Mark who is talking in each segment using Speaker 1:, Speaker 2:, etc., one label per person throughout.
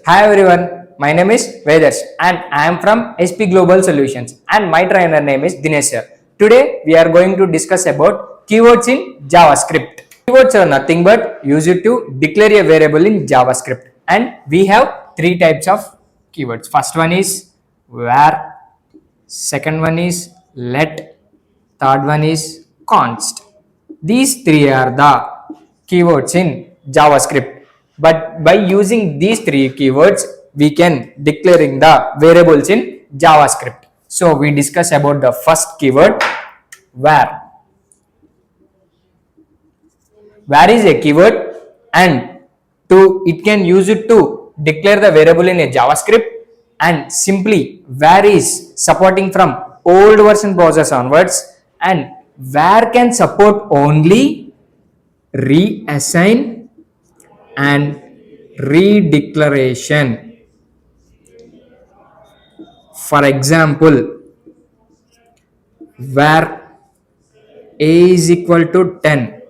Speaker 1: Hi everyone, my name is Vedas and I am from SP Global Solutions and my trainer name is Dinesh sir. Today we are going to discuss about keywords in JavaScript. Keywords are nothing but used to declare a variable in JavaScript, and we have three types of keywords. First one is where, second one is let, third one is const. These three are the keywords in JavaScript. But by using these three keywords, we can declaring the variables in JavaScript. So we discuss about the first keyword where. Where is a keyword and it can use it to declare the variable in a JavaScript, and simply where is supporting from old version browsers onwards, and where can support only reassign and redeclaration. For example, where a is equal to 10,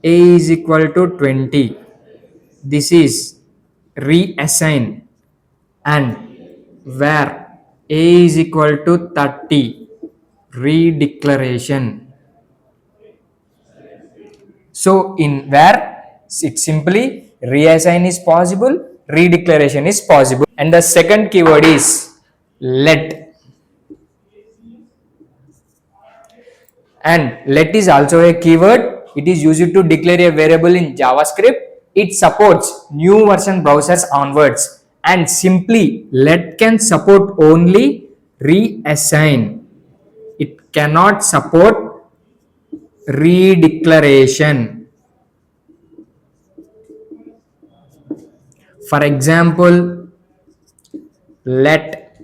Speaker 1: a is equal to 20, this is reassign, and where a is equal to 30, redeclaration. So in where it simply reassign is possible, redeclaration is possible. And the second keyword is let. And let is also a keyword. It is used to declare a variable in JavaScript. It supports new version browsers onwards, and simply let can support only reassign. It cannot support redeclaration. For example, let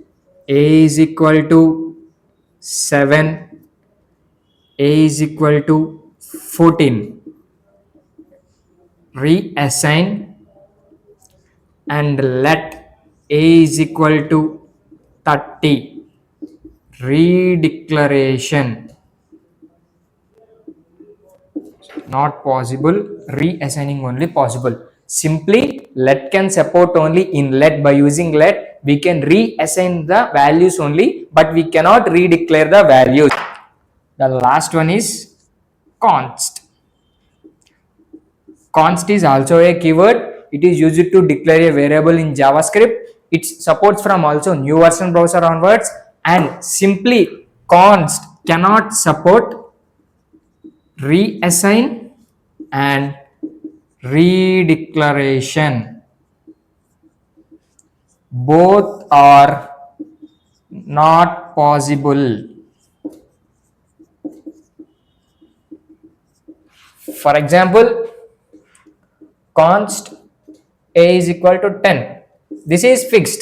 Speaker 1: a is equal to 7, a is equal to 14, reassign, and let a is equal to 30, redeclaration. Not possible, reassigning only possible. Simply let can support only in let. By using let, we can reassign the values only, but we cannot redeclare the values. The last one is const. Const is also a keyword. It is used to declare a variable in JavaScript. It supports from also new version browser onwards, and simply const cannot support reassign and redeclaration. Both are not possible. For example, const a is equal to 10. This is fixed.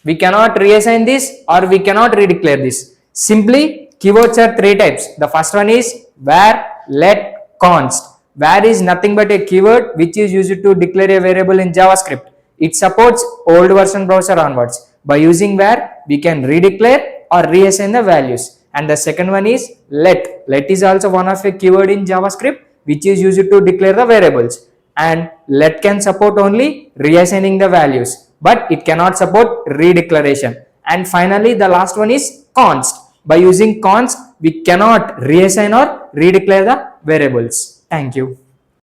Speaker 1: We cannot reassign this or we cannot redeclare this. Simply keywords are three types. The first one is where, let, const. Where is nothing but a keyword which is used to declare a variable in JavaScript. It supports old version browser onwards. By using where, we can redeclare or reassign the values. And the second one is let. Let is also one of a keyword in JavaScript which is used to declare the variables. And let can support only reassigning the values, but it cannot support redeclaration. And finally, the last one is const. By using const, we cannot reassign or redeclare the variables. Thank you.